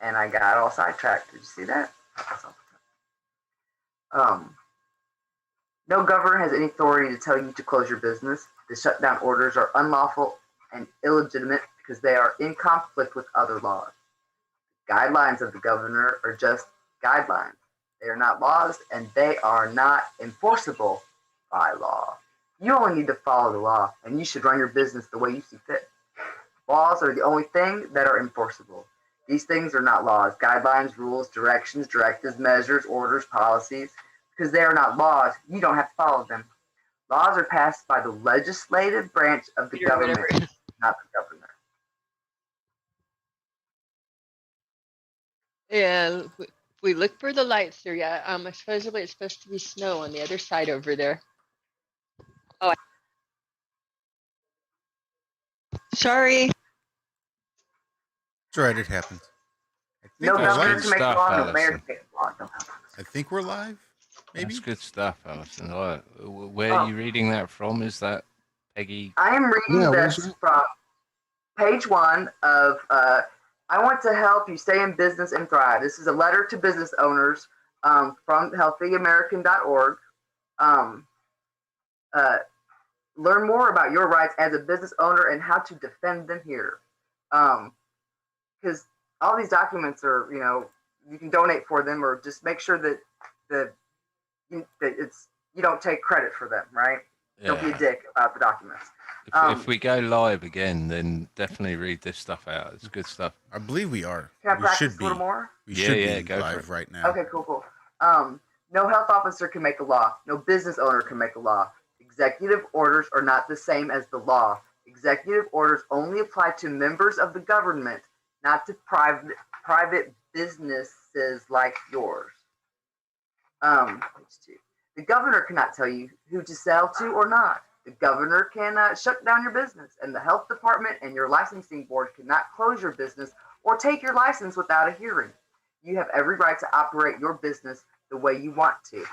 and I got all sidetracked. Did you see that? Um, no governor has any authority to tell you to close your business. The shutdown orders are unlawful and illegitimate because they are in conflict with other laws. Guidelines of the governor are just guidelines. They are not laws, and they are not enforceable by law. You only need to follow the law, and you should run your business the way you see fit. Laws are the only thing that are enforceable. These things are not laws, guidelines, rules, directions, directives, measures, orders, policies. Because they are not laws, you don't have to follow them. Laws are passed by the legislative branch of the government, not the governor. Yeah, we look for the lights there. Yeah, supposedly it's supposed to be snow on the other side over there. Oh, sorry. It's all right, it happens. No governor can make stuff, law, no Allison. mayor can make law. I think we're live. Maybe. That's good stuff, Alison. Where are you reading that from? Is that Peggy? I am reading this from page 1 of I want to help you stay in business and thrive. This is a letter to business owners from healthyamerican.org. Learn more about your rights as a business owner and how to defend them here. Because all these documents are, you can donate for them or just make sure that you don't take credit for them, right? Yeah. Don't be a dick about the documents. If we go live again, then definitely read this stuff out. It's good stuff. I believe we are. Can I practice a little more? We should be live right now. Okay, cool. No health officer can make a law. No business owner can make a law. Executive orders are not the same as the law. Executive orders only apply to members of the government, not to private businesses like yours. The governor cannot tell you who to sell to or not. The governor cannot shut down your business, and the health department and your licensing board cannot close your business or take your license without a hearing. You have every right to operate your business the way you want to.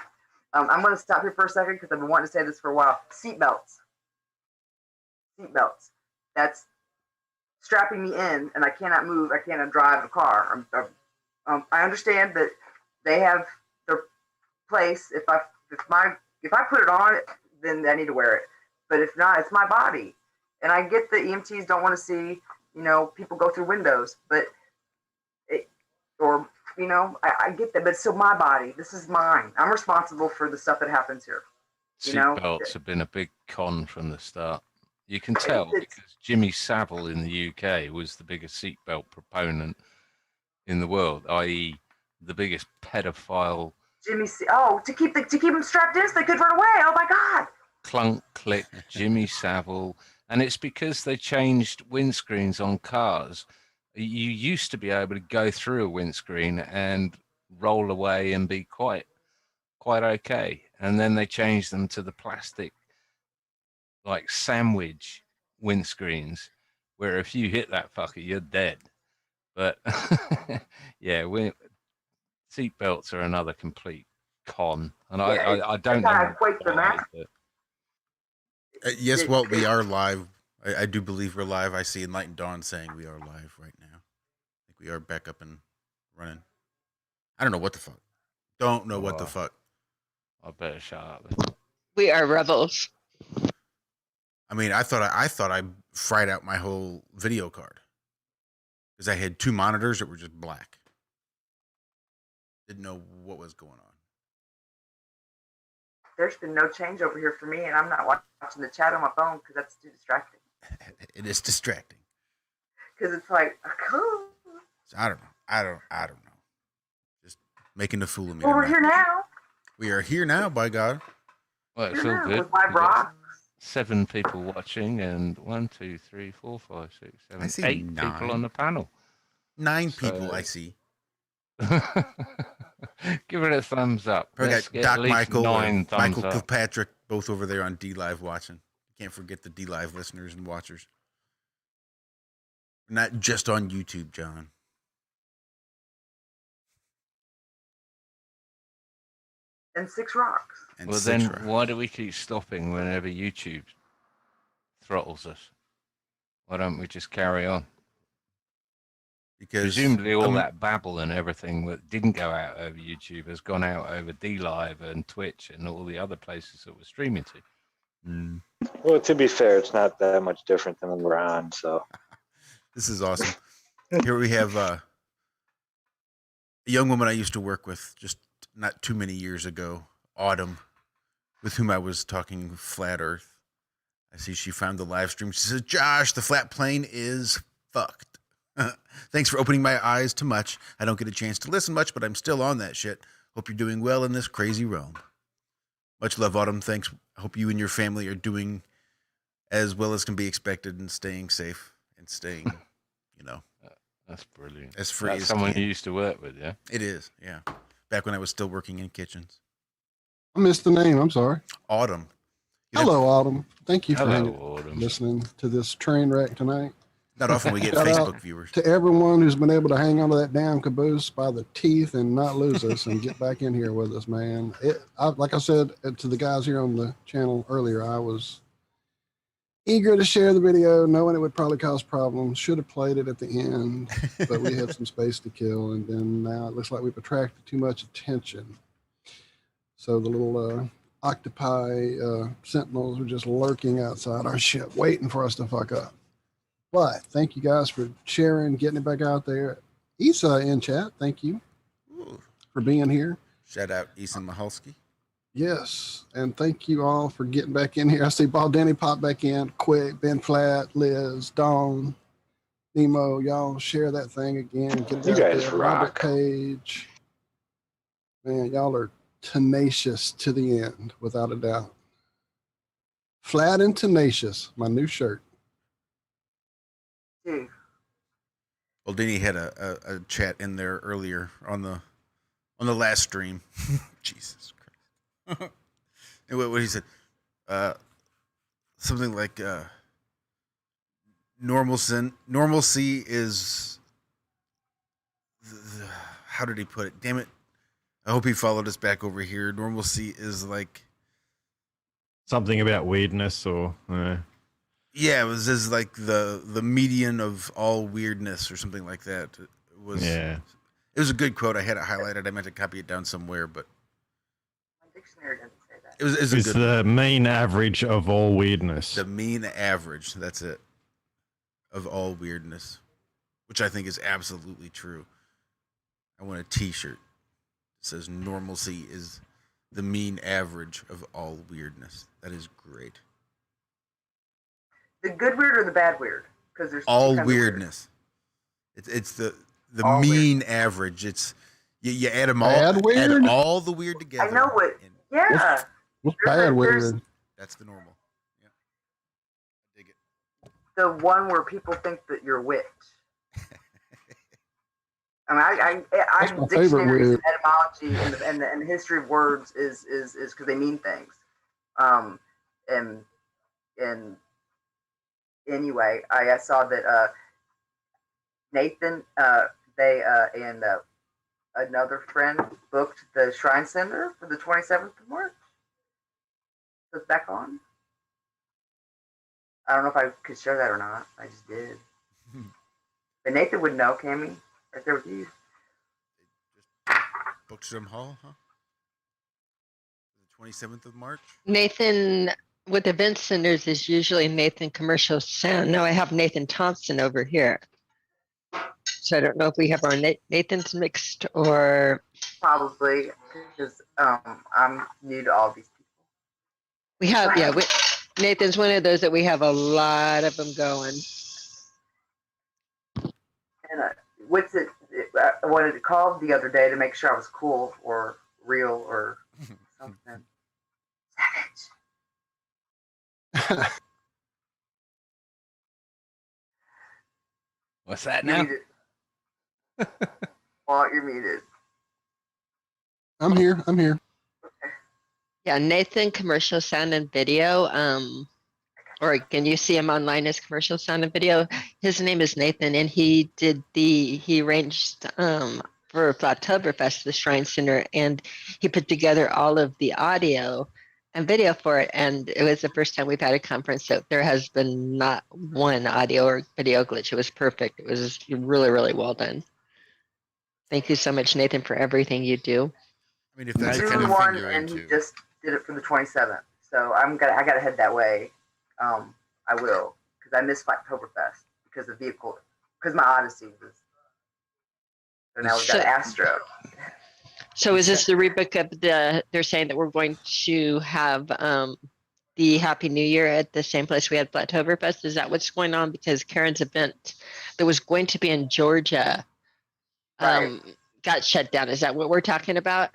I'm going to stop here for a second because I've been wanting to say this for a while. Seatbelts. That's strapping me in, and I cannot move. I cannot drive the car. I understand that they have their place. If I put it on, then I need to wear it. But if not, it's my body. And I get that EMTs don't want to see, people go through windows. But I get that. But it's still my body. This is mine. I'm responsible for the stuff that happens here. Seatbelts have been a big con from the start. You can tell because Jimmy Savile in the UK was the biggest seatbelt proponent in the world, i.e., the biggest pedophile. To keep them strapped in so they could run away. Oh my God! Clunk, click, Jimmy Savile, and it's because they changed windscreens on cars. You used to be able to go through a windscreen and roll away and be quite okay, and then they changed them to the plastic, like sandwich windscreens, where if you hit that fucker, you're dead. But yeah, seatbelts are another complete con, and I don't know. Yes, well, we are live. I do believe we're live. I see Enlightened Dawn saying we are live right now. I think we are back up and running. I don't know what the fuck. Don't know what the fuck. I better shut up. We are rebels. I mean, I thought I fried out my whole video card because I had 2 monitors that were just black. Didn't know what was going on. There's been no change over here for me, and I'm not watching the chat on my phone because that's too distracting. It is distracting. Because it's like, so I don't know. Just making a fool of me. Well, we're here now. We are here now, by God. Well, it's all good. With my rocks. 7 people watching, and 1, 2, 3, 4, 5, 6, 7, 8 9. people on the panel. 9 people I see. Give it a thumbs up. We got Doc Michael and Michael up. Kilpatrick both over there on D Live watching. Can't forget the D Live listeners and watchers. Not just on YouTube, John. And 6 rocks. Well, then why do we keep stopping whenever YouTube throttles us? Why don't we just carry on? because Presumably all I'm- that babble and everything that didn't go out over YouTube has gone out over DLive and Twitch and all the other places that we're streaming to. Mm, Well, to be fair, it's not that much different than when we're on. So this is awesome. Here we have a young woman I used to work with just not too many years ago, Autumn, with whom I was talking flat Earth. I see she found the live stream. She says, "Josh, the flat plane is fucked. Thanks for opening my eyes to much. I don't get a chance to listen much, but I'm still on that shit. Hope you're doing well in this crazy realm." Much love, Autumn. Thanks. I hope you and your family are doing as well as can be expected and staying safe and staying, That's brilliant. as free That's as someone can. you used to work with, yeah? It is, yeah. Back when I was still working in kitchens. I missed the name. I'm sorry. Autumn. You know, Hello, Autumn. Thank you for Hello, Autumn. listening to this train wreck tonight. not often we get Shout out Facebook viewers. To everyone who's been able to hang on to that damn caboose by the teeth and not lose us and get back in here with us, man. Like I said to the guys here on the channel earlier, I was eager to share the video, knowing it would probably cause problems. Should have played it at the end, but we had some space to kill, and then now it looks like we've attracted too much attention. So the little octopi sentinels are just lurking outside our ship, waiting for us to fuck up. But thank you guys for sharing, getting it back out there. Issa in chat, thank you Ooh. for being here. Shout out Ethan Mahalski. Yes, and thank you all for getting back in here. I see Ball Denny pop back in quick. Ben Flat, Liz, Dawn, Nemo, y'all share that thing again. Get it You out guys there. Robert rock. Page, man, y'all are tenacious to the end, without a doubt. Flat and tenacious, my new shirt. Dude, Well, Denny had a chat in there earlier on the last stream. Jesus Christ. And what he said, something like normalcy is how did he put it? Damn it. I hope he followed us back over here. Normalcy is like, Something about weirdness or yeah, it was as like the median of all weirdness or something like that. It was yeah. It was a good quote. I had it highlighted. I meant to copy it down somewhere, but my dictionary doesn't say that. it was a It's good the mean average of all weirdness. the mean average. That's it of all weirdness, which I think is absolutely true. I want a T-shirt that says "Normalcy is the mean average of all weirdness." That is great. The good weird or the bad weird? Because there's two All kinds of weird. weirdness. It's the All mean average. It's you add them all. Bad weird? Add all the weird together. I know what- and Yeah. What's There's bad a- there's- weird? that's the normal. Yeah, I dig it. The one where people think that you're a witch. I mean, That's my favorite dictionaries weird. and etymology and the history of words is because they mean things. And anyway, I saw that Nathan they and another friend booked the Shrine Center for the 27th of March. So it's back on. I don't know if I could share that or not. I just did. But Nathan would know, Cammy, right there with you. Bookstrom Hall, huh? The 27th of March. Nathan with event centers is usually Nathan Commercial Sound. No, I have Nathan Thompson over here. So I don't know if we have our Nathans mixed or Probably because I'm new to all these people. we have, yeah, Nathan's one of those that we have a lot of them going. And what's it? I wanted it called the other day to make sure I was cool or real or something. Savage. What's that You're now? muted. Well, you're muted. I'm here. I'm here. Yeah, Nathan Commercial Sound and Video. Or can you see him online as Commercial Sound and Video? His name is Nathan, and he arranged for Flattoberfest, the Shrine Center, and he put together all of the audio and video for it, and it was the first time we've had a conference that there has been not one audio or video glitch. It was perfect. It was really, really well done. Thank you so much, Nathan, for everything you do. I mean, if that's June kind of 1, figure and he into. just did it for the 27th. So I gotta head that way. I will, because I missed Oktoberfest because of vehicle, because my Odyssey was. So now we've got Astro. So is this the rebook of they're saying that we're going to have the Happy New Year at the same place we had Oktoberfest? Is that what's going on? Because Karen's event that was going to be in Georgia Right. got shut down. Is that what we're talking about?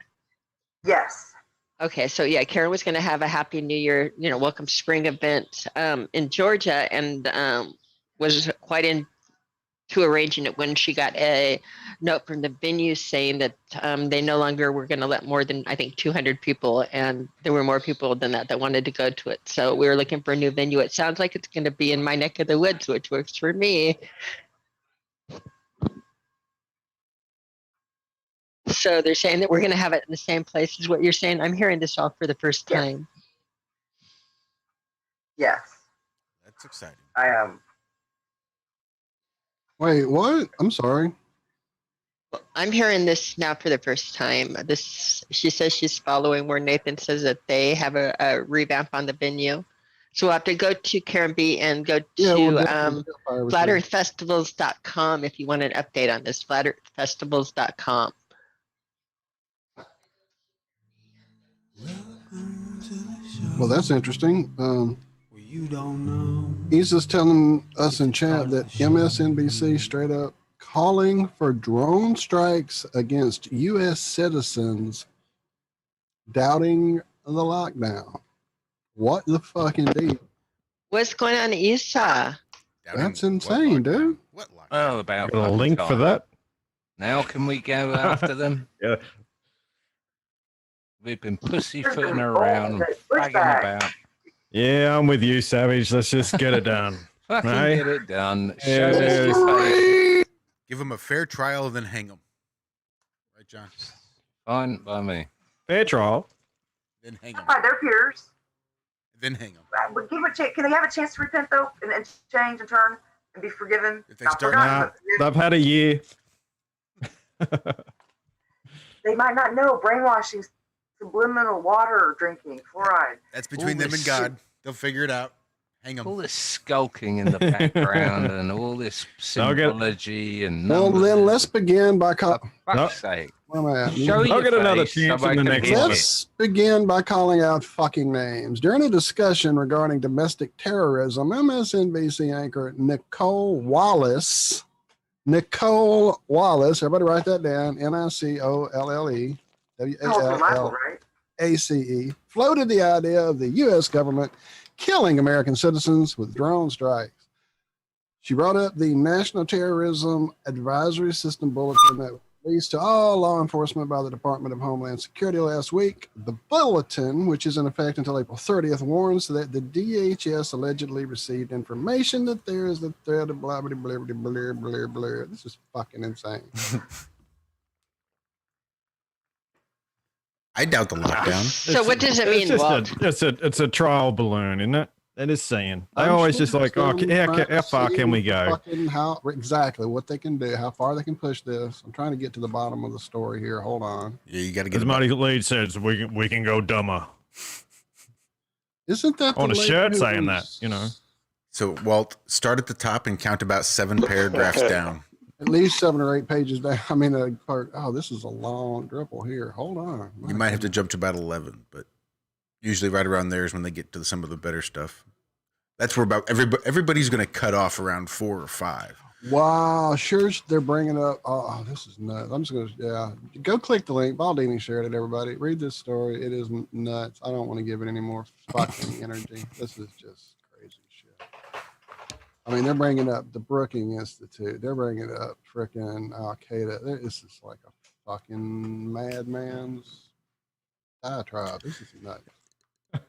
Yes. Okay, so yeah, Karen was going to have a Happy New Year, welcome spring event in Georgia, and was quite into arranging it when she got a note from the venue saying that they no longer were going to let more than, I think, 200 people, and there were more people than that wanted to go to it. So we were looking for a new venue. It sounds like it's going to be in my neck of the woods, which works for me. So they're saying that we're going to have it in the same place as what you're saying. I'm hearing this all for the first Yes. time. Yes. That's exciting. I am. Wait, what? I'm sorry. I'm hearing this now for the first time. She says she's following where Nathan says that they have a revamp on the venue. So we'll have to go to Karen B and go to flatearthfestivals.com if you want an update on this. Flatearthfestivals.com. Well, that's interesting. He's just telling us in chat that MSNBC straight up calling for drone strikes against U.S. citizens, doubting the lockdown. What the fucking deal? What's going on, Isa? That's insane, dude. What lockdown? Oh, about Got a fucking link for time. that? Now can we go after them? Yeah. We've been pussyfooting around and fagging Pushback. about. Yeah, I'm with you, Savage. Let's just get it done. Fucking Right? get it done. Yeah. Show us your face. Give them a fair trial, then hang them. Right, John? Fine by me. Fair trial. Then hang them. By their peers. Then hang them. But give them a chance. Can they have a chance to repent though, and change and turn and be forgiven? If they Not start- forgotten, Nah, but forgiven. they've had a year. They might not know brainwashing, subliminal water drinking, fluoride. That's between All them and this God. They'll figure it out. Hang them. All this skulking in the background and all this I'll get- symbology and Well, numbers. then let's begin by For fuck's No. sake. where am I at? Show I'll your get another face chance so I in the can next hit one. you. Let's begin by calling out fucking names. During a discussion regarding domestic terrorism, MSNBC anchor Nicole Wallace, everybody write that down, Nicolle, Oh, reliable, right? ACE, floated the idea of the U.S. government killing American citizens with drone strikes. She brought up the National Terrorism Advisory System Bulletin that was released to all law enforcement by the Department of Homeland Security last week. The bulletin, which is in effect until April 30th, warns that the DHS allegedly received information that there is the threat of blah, blah, blah, blah, blah, blah, blah. This is fucking insane. I doubt the lockdown. So what does it mean, Walt? It's a trial balloon, isn't it? It is saying. They I'm always sure just like, some how trying to far see can we go? fucking how exactly what they can do, how far they can push this. I'm trying to get to the bottom of the story here. Hold on. Yeah, you got to get As them. Marty Lead says, we can go dumber. Isn't that On the a lady shirt who saying that, was you know. So, Walt, start at the top and count about 7 paragraphs down. At least 7 or 8 pages down. I mean, this is a long dribble here. Hold on. You might have to jump to about 11, but usually right around there is when they get to some of the better stuff. That's where about everybody's going to cut off around 4 or 5. Wow, sure. They're bringing up. Oh, this is nuts. I'm just gonna, go click the link. Baldini shared it. Everybody, read this story. It is nuts. I don't want to give it any more fucking energy. This is just crazy shit. I mean, they're bringing up the Brookings Institute. They're bringing up frickin' Al Qaeda. This is like a fucking madman's diatribe. This is nuts.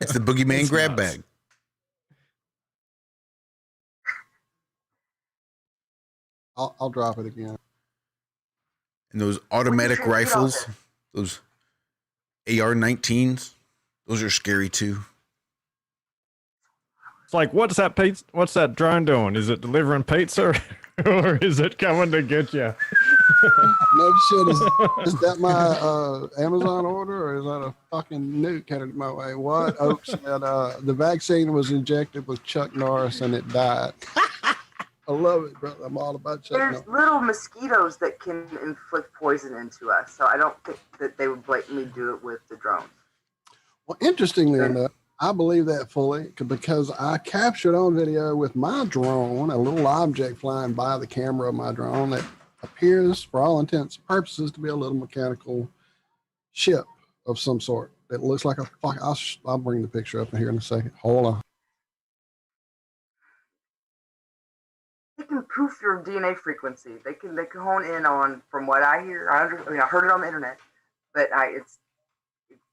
It's the boogeyman It's grab nuts. bag. I'll drop it again. And those automatic What do you think? rifles, those AR-19s, Those are scary too. It's like, what's that drone doing? Is it delivering pizza or is it coming to get you? No shit. Is that my Amazon order or is that a fucking nuke headed my way? What? Oak said the vaccine was injected with Chuck Norris and it died. I love it, brother. I'm all about Chuck There's Norris. little mosquitoes that can inflict poison into us, so I don't think that they would blatantly do it with the drones. Well, interestingly enough, I believe that fully because I captured on video with my drone a little object flying by the camera of my drone that appears, for all intents and purposes, to be a little mechanical ship of some sort. It looks like a fuck. I'll bring the picture up here in a second. Hold on. They can poof your DNA frequency. They can hone in on, from what I hear. I heard it on the internet, but it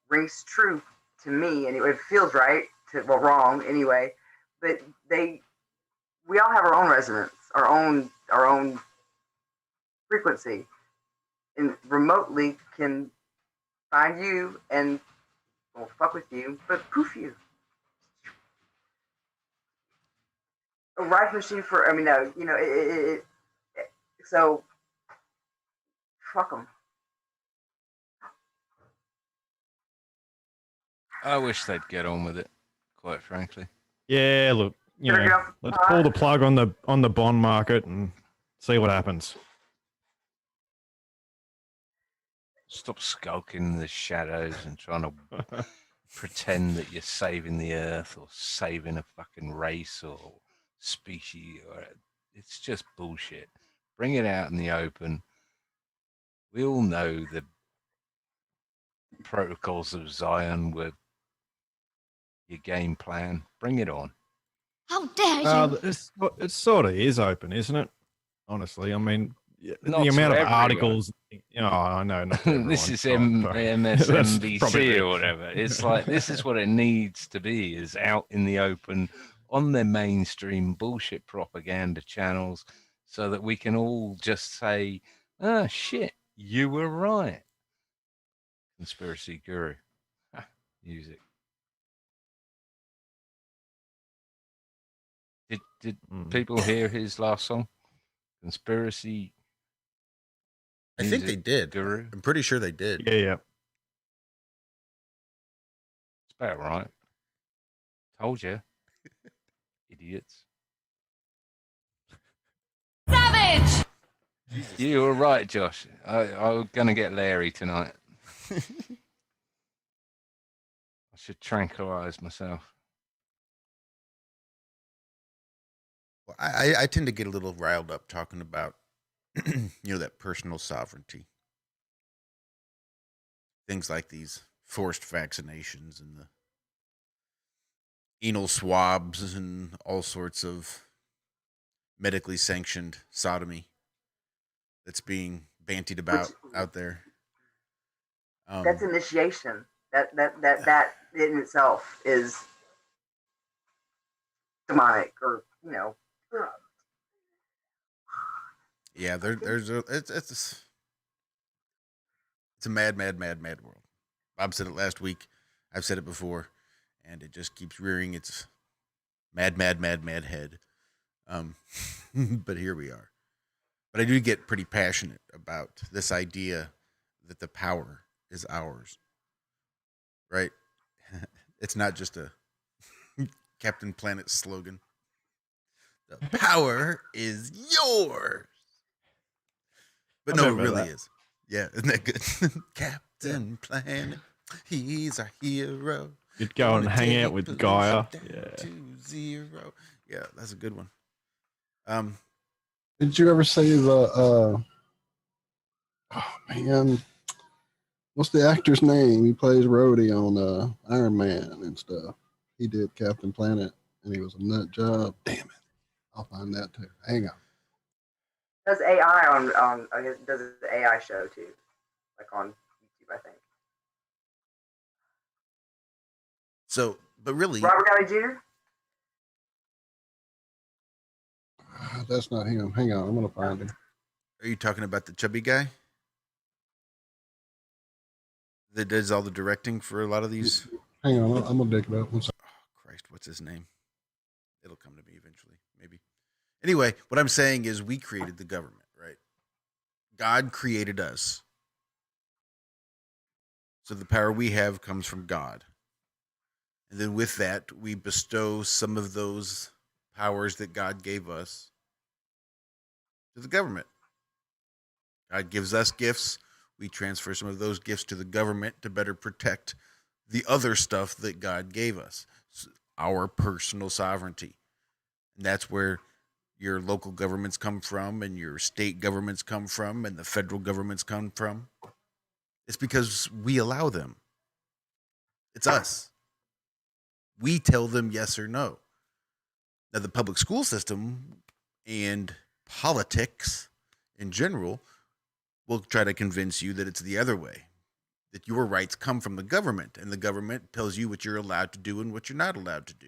rings true to me, and it feels right. Wrong anyway. But we all have our own resonance, our own frequency, and remotely can find you and won't fuck with you, but poof you. A rifle machine for, so fuck them. I wish they'd get on with it, quite frankly. Yeah, look, let's pull the plug on the bond market and see what happens. Stop skulking in the shadows and trying to pretend that you're saving the earth or saving a fucking race or species. It's just bullshit. Bring it out in the open. We all know the protocols of Zion were your game plan. Bring it on. How dare you? It sort of is open, isn't it? Honestly, I mean, Not the amount of everyone. articles. I know. Not to everyone, This is sorry. MSNBC probably- or whatever. It's like, this is what it needs to be, is out in the open on the mainstream bullshit propaganda channels so that we can all just say, ah, shit, you were right. Conspiracy guru. Music. Did people hear his last song? Conspiracy. I think they did. Guru. I'm pretty sure they did. Yeah. It's about right. Told you. Idiots. Savage! You were right, Josh. I'm going to get Larry tonight. I should tranquilize myself. Well, I tend to get a little riled up talking about, that personal sovereignty. Things like these forced vaccinations and the anal swabs and all sorts of medically sanctioned sodomy that's being bantied about out there. That's initiation. That in itself is demonic, or Yeah, it's a mad world. Bob said it last week. I've said it before, and it just keeps rearing its mad head. But here we are. But I do get pretty passionate about this idea that the power is ours. Right? It's not just a Captain Planet slogan. The power is yours. But no, it really is. Yeah, isn't that good? Captain Planet, he's our hero. You'd go and hang out with Gaia. Yeah. 2-0. Yeah, that's a good one. Did you ever see the oh man, what's the actor's name? He plays Rhodey on Iron Man and stuff. He did Captain Planet and he was a nut job. Damn it. I'll find that too. Hang on. does AI on does an AI show too, like on YouTube, I think. So, but really, Robert Downey Jr. That's not him. Hang on, I'm gonna find him. are you talking about the chubby guy that does all the directing for a lot of these Hang on, I'm gonna dig it up. One second. Oh, Christ, what's his name? It'll come to me eventually, maybe. Anyway, what I'm saying is we created the government, right? God created us. So the power we have comes from God. And then with that, we bestow some of those powers that God gave us to the government. God gives us gifts. We transfer some of those gifts to the government to better protect the other stuff that God gave us, our personal sovereignty. And that's where your local governments come from and your state governments come from and the federal governments come from. It's because we allow them. It's us. We tell them yes or no. Now, the public school system and politics in general will try to convince you that it's the other way, that your rights come from the government, and the government tells you what you're allowed to do and what you're not allowed to do.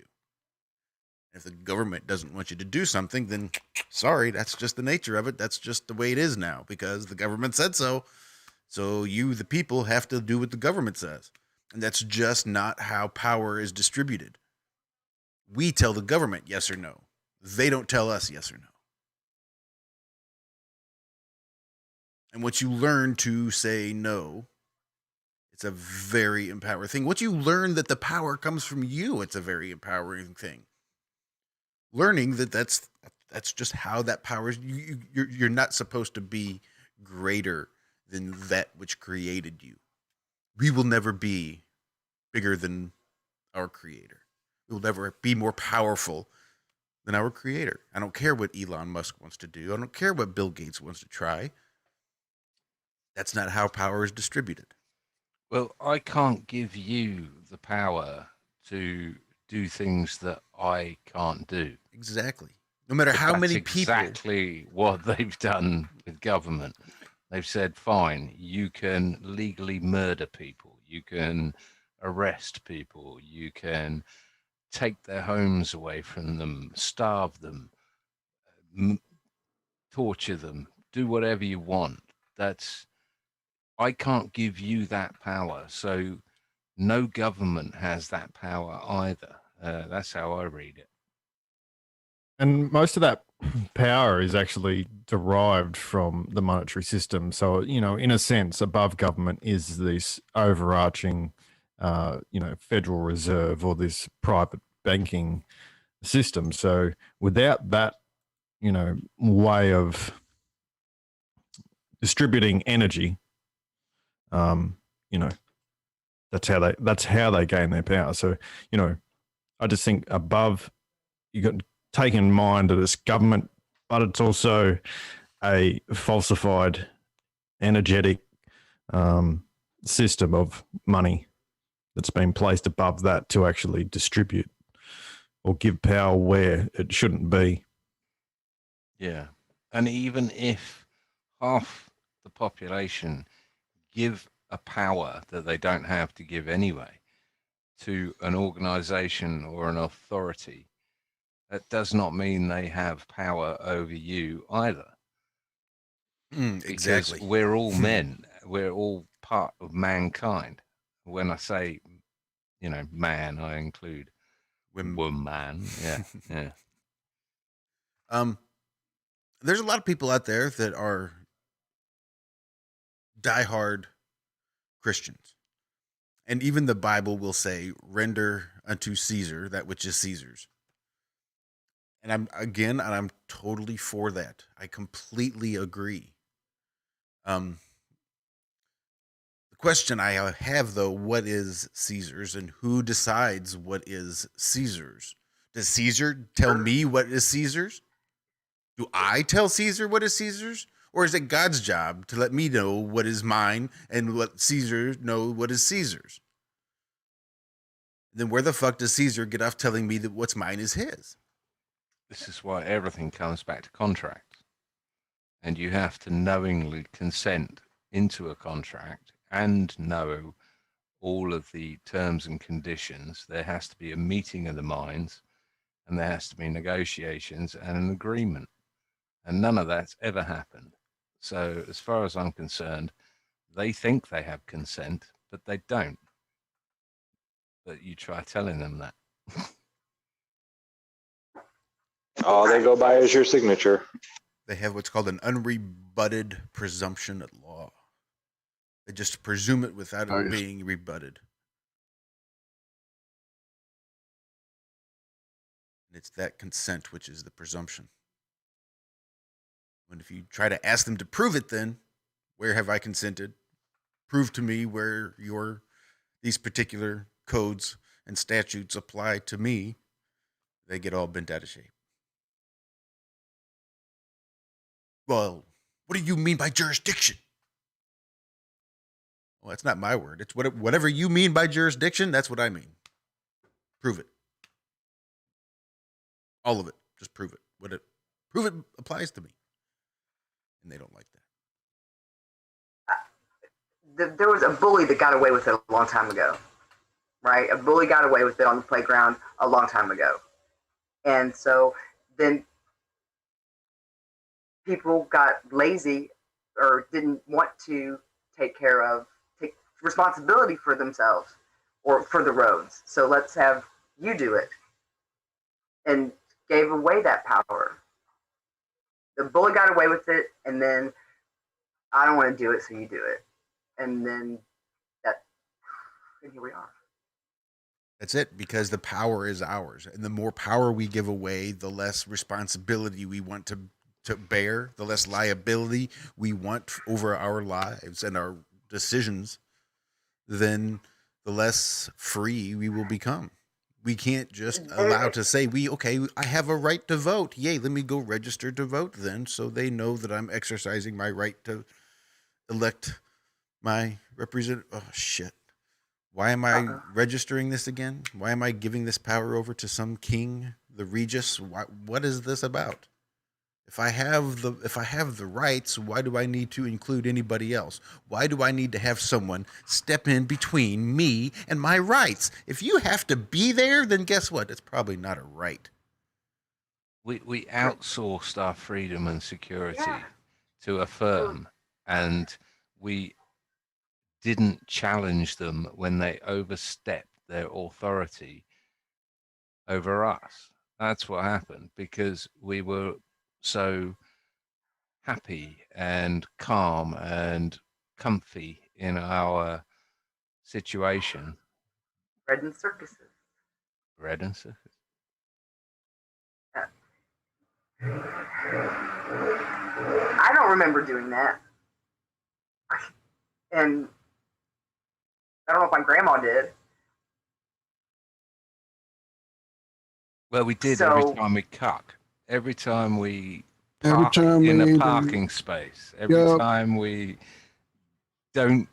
If the government doesn't want you to do something, then sorry, that's just the nature of it. That's just the way it is now because the government said so. So you, the people, have to do what the government says. And that's just not how power is distributed. We tell the government yes or no. They don't tell us yes or no. And once you learn to say no, it's a very empowering thing. Once you learn that the power comes from you, it's a very empowering thing. Learning that that's just how that power is. You're not supposed to be greater than that which created you. We will never be bigger than our creator. We will never be more powerful than our creator. I don't care what Elon Musk wants to do. I don't care what Bill Gates wants to try. That's not how power is distributed. Well, I can't give you the power to do things that I can't do. Exactly. No matter how many people. Exactly what they've done with government. They've said, fine, you can legally murder people. You can arrest people. You can take their homes away from them, starve them, torture them, do whatever you want. I can't give you that power. So no government has that power either. That's how I read it. And most of that power is actually derived from the monetary system. So, in a sense, above government is this overarching, Federal Reserve or this private banking system. So without that, way of distributing energy, that's how they gain their power. So, I just think above, you got to take in mind that it's government, but it's also a falsified, energetic system of money that's been placed above that to actually distribute or give power where it shouldn't be. Yeah. And even if half the population give a power that they don't have to give anyway to an organization or an authority, that does not mean they have power over you either. Exactly. Because we're all men. We're all part of mankind. When I say, man, I include woman. Yeah, yeah. There's a lot of people out there that are diehard Christians. And even the Bible will say, render unto Caesar that which is Caesar's. And I'm totally for that. I completely agree. The question I have, though, what is Caesar's and who decides what is Caesar's? Does Caesar tell me what is Caesar's? Do I tell Caesar what is Caesar's? Or is it God's job to let me know what is mine and let Caesar know what is Caesar's? Then where the fuck does Caesar get off telling me that what's mine is his? This is why everything comes back to contract. And you have to knowingly consent into a contract and know all of the terms and conditions. There has to be a meeting of the minds, and there has to be negotiations and an agreement. And none of that's ever happened. So as far as I'm concerned, they think they have consent, but they don't. but you try telling them that. All they go by is your signature. They have what's called an unrebutted presumption at law. They just presume it without it Nice. being rebutted. And it's that consent which is the presumption. And if you try to ask them to prove it, then where have I consented? Prove to me where these particular codes and statutes apply to me. They get all bent out of shape. Well, what do you mean by jurisdiction? Well, that's not my word. It's whatever you mean by jurisdiction, that's what I mean. Prove it. All of it. Just prove it. Prove it applies to me. And they don't like that. There was a bully that got away with it a long time ago, right? A bully got away with it on the playground a long time ago. And so then people got lazy or didn't want to take responsibility for themselves or for the roads. So let's have you do it. And gave away that power. The bully got away with it, and then I don't want to do it, so you do it. And then and here we are. That's it, because the power is ours. And the more power we give away, the less responsibility we want to bear, the less liability we want over our lives and our decisions, then the less free we will become. We can't just allow to say, I have a right to vote. Yay, let me go register to vote then, so they know that I'm exercising my right to elect my representative. Oh, shit. Why am I registering this again? Why am I giving this power over to some king, the Regis? What is this about? If I have the rights, why do I need to include anybody else? Why do I need to have someone step in between me and my rights? If you have to be there, then guess what? It's probably not a right. We outsourced our freedom and security to a firm, and we didn't challenge them when they overstepped their authority over us. That's what happened, because we were so happy and calm and comfy in our situation. Bread and circuses. Bread and circus. I don't remember doing that. And I don't know if my grandma did. Well, we did So- every time we cuck. Every time we Every park time in we a do- parking space. Every Yep. time we don't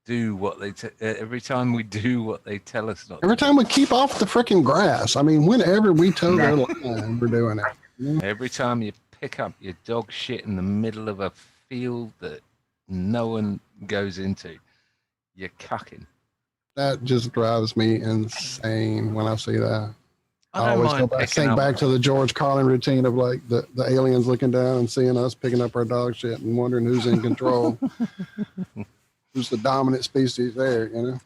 do what they every time we do what they tell us not Every to. time we keep off the freaking grass. I mean, whenever we toe their line, we're doing it. Every time you pick up your dog shit in the middle of a field that no one goes into, you're cucking. That just drives me insane when I see that. I don't always mind go back, picking think up- back to the George Carlin routine of like the aliens looking down and seeing us picking up our dog shit and wondering who's in control. Who's the dominant species there, you know?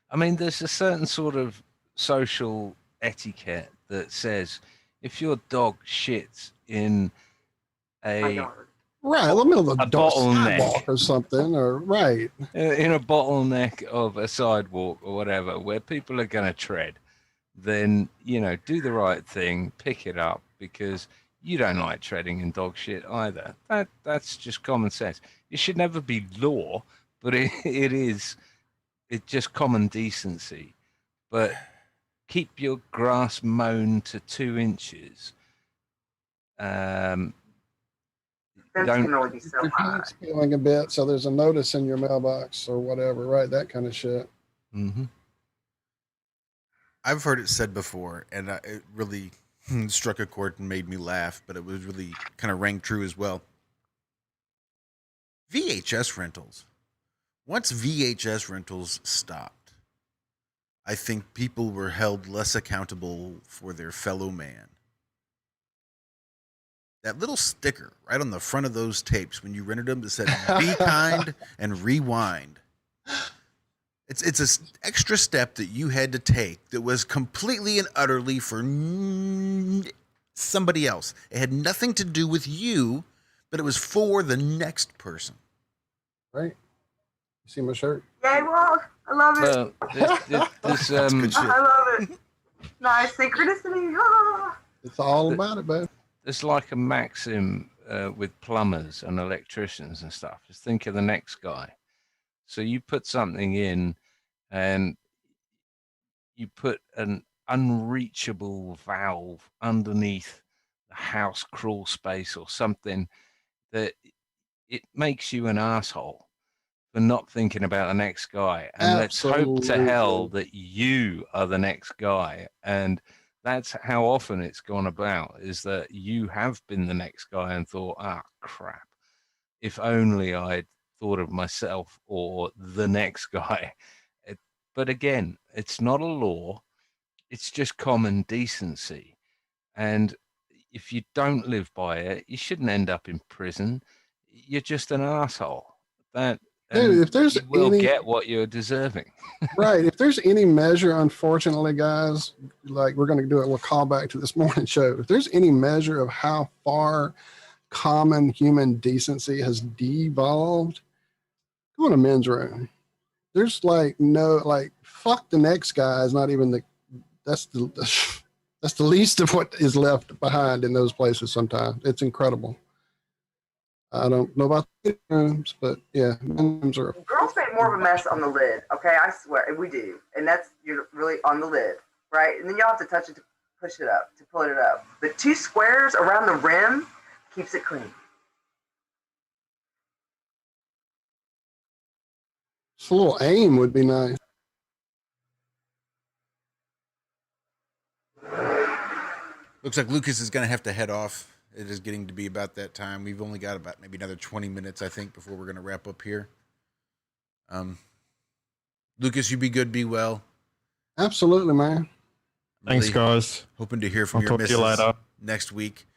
I mean, there's a certain sort of social etiquette that says if your dog shits in My a yard. Right, in the middle of the A dark bottleneck. sidewalk or something, or right. in a bottleneck of a sidewalk or whatever where people are going to tread, then, do the right thing, pick it up, because you don't like treading in dog shit either. That's just common sense. It should never be law, but it's just common decency. But keep your grass mown to 2 inches. Fence Don't- can only be so Your high. pants peeling a bit, so there's a notice in your mailbox or whatever, right? That kind of shit. Mm-hmm. I've heard it said before, and it really struck a chord and made me laugh, but it was really kind of rang true as well. VHS rentals. Once VHS rentals stopped, I think people were held less accountable for their fellow man. That little sticker right on the front of those tapes when you rented them that said, "Be kind and rewind." It's a extra step that you had to take that was completely and utterly for somebody else. It had nothing to do with you, but it was for the next person. Right? You see my shirt? Yay, Walt! I love it. Well, there's That's good shit. I love it. Nice synchronicity. Ah. It's all about it, babe. there's like a maxim with plumbers and electricians and stuff. Just think of the next guy. So you put something in, and you put an unreachable valve underneath the house crawl space or something, that it makes you an asshole for not thinking about the next guy. And let's hope to hell that you are the next guy. And that's how often it's gone about, is that you have been the next guy and thought, crap, if only I'd thought of myself or the next guy. But again, it's not a law. It's just common decency. And if you don't live by it, you shouldn't end up in prison. You're just an asshole. Dude, if there's you will any, get what you're deserving. right. If there's any measure, unfortunately, guys, like we're going to do it, we'll call back to this morning show. If there's any measure of how far common human decency has devolved, go in a men's room. There's like no, like, fuck the next guy is not even that's the least of what is left behind in those places sometimes. It's incredible. I don't know about the rooms, but yeah, men's rooms are. Girls make more of a mess on the lid, okay? I swear, we do. And that's, you're really on the lid, right? And then you'll have to touch it to push it up, to pull it up. The 2 squares around the rim keeps it clean. Just a little aim would be nice. Looks like Lucas is going to have to head off. It is getting to be about that time. We've only got about maybe another 20 minutes, I think, before we're going to wrap up here. Lucas, you be good, be well. Absolutely, man. Thanks, guys. Hoping to hear from I'll your talk to missus you later. next week.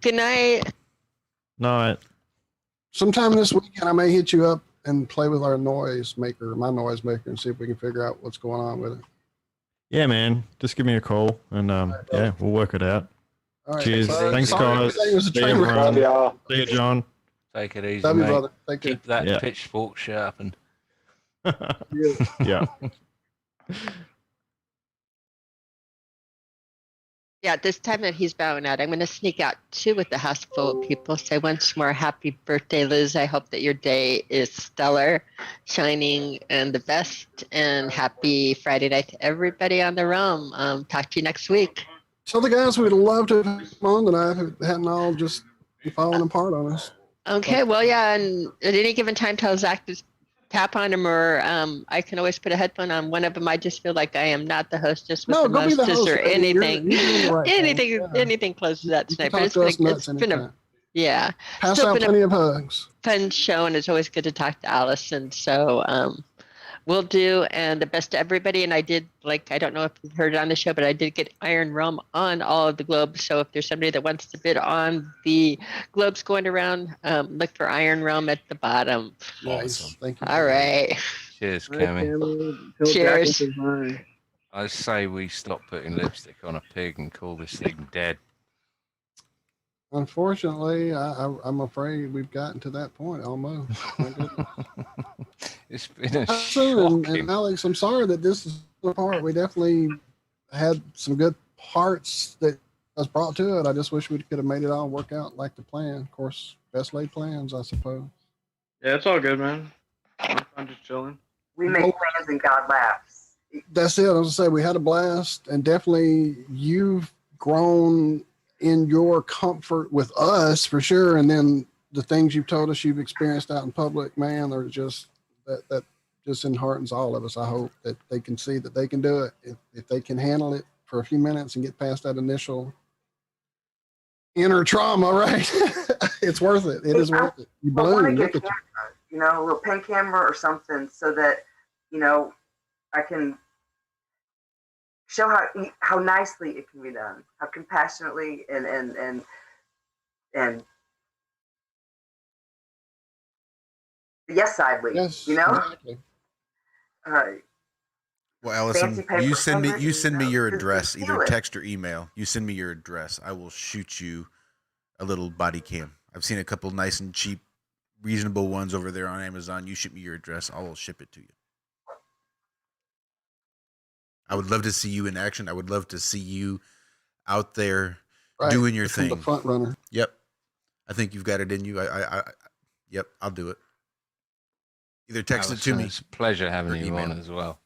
Good night. Night. Sometime this weekend, I may hit you up and play with our noise maker, my noise maker, and see if we can figure out what's going on with it. Yeah, man. Just give me a call and yeah, we'll work it out. All right, Cheers. bud. Thanks, Sorry, guys. everything was a See train you, wreck. Love y'all. See you, John. Take it easy, Love you, mate. brother. Thank you. Keep that Yeah. pitchfork sharpened. Yeah. Yeah, this time that he's bowing out, I'm going to sneak out too with the house full of people. Say once more, happy birthday, Liz. I hope that your day is stellar, shining, and the best. And happy Friday night to everybody on the realm. Talk to you next week. Tell the guys we'd love to have them on tonight who hadn't all just falling apart on us. Okay, well, yeah, and at any given time, tell Zach to tap on him, or I can always put a headphone on one of them. I just feel like I am not the hostess with No, the go be the mostest host, or man. You're anything. doing the right thing. Anything close to that You tonight. can But talk it's to us been, nuts it's been a anytime. yeah. Pass Still out been a plenty of hugs. fun show, and it's always good to talk to Allison. So we'll do, and the best to everybody. And I did, like, I don't know if you heard it on the show, but I did get Iron Realm on all of the globes. So if there's somebody that wants to bid on the globes going around, look for Iron Realm at the bottom. Nice. Awesome. Thank you. All right. Cheers, All right, Cammy. Cameron. Tell Cheers. Jack to say hi. I say we stop putting lipstick on a pig and call this thing dead. Unfortunately, I'm afraid we've gotten to that point almost. My goodness. It's been a And shocking. Alex, I'm sorry that this is the part. We definitely had some good parts that was brought to it. I just wish we could have made it all work out like the plan. Of course, best laid plans, I suppose. Yeah, it's all good, man. I'm just chilling. We make plans and God laughs. That's it. I was gonna say we had a blast, and definitely you've grown in your comfort with us for sure. And then the things you've told us you've experienced out in public, man, are just that just enheartens all of us. I hope that they can see that they can do it if they can handle it for a few minutes and get past that initial inner trauma. Right? It's worth it. It is worth it. You I want to bloom. get Look a at you. camera, you know, a little pen camera or something, so that, you know, I can show how nicely it can be done, how compassionately and yes sidely, Yes. you know. Exactly. Well, Allison, fancy paper you send me cover, your just address, steal either it. text or email. You send me your address. I will shoot you a little body cam. I've seen a couple nice and cheap, reasonable ones over there on Amazon. You shoot me your address. I will ship it to you. I would love to see you in action. I would love to see you out there Right. doing your Become thing. the front runner. Yep. I think you've got it in you. Yep, I'll do it. Either text it to me. It's a pleasure having or you email. on as well.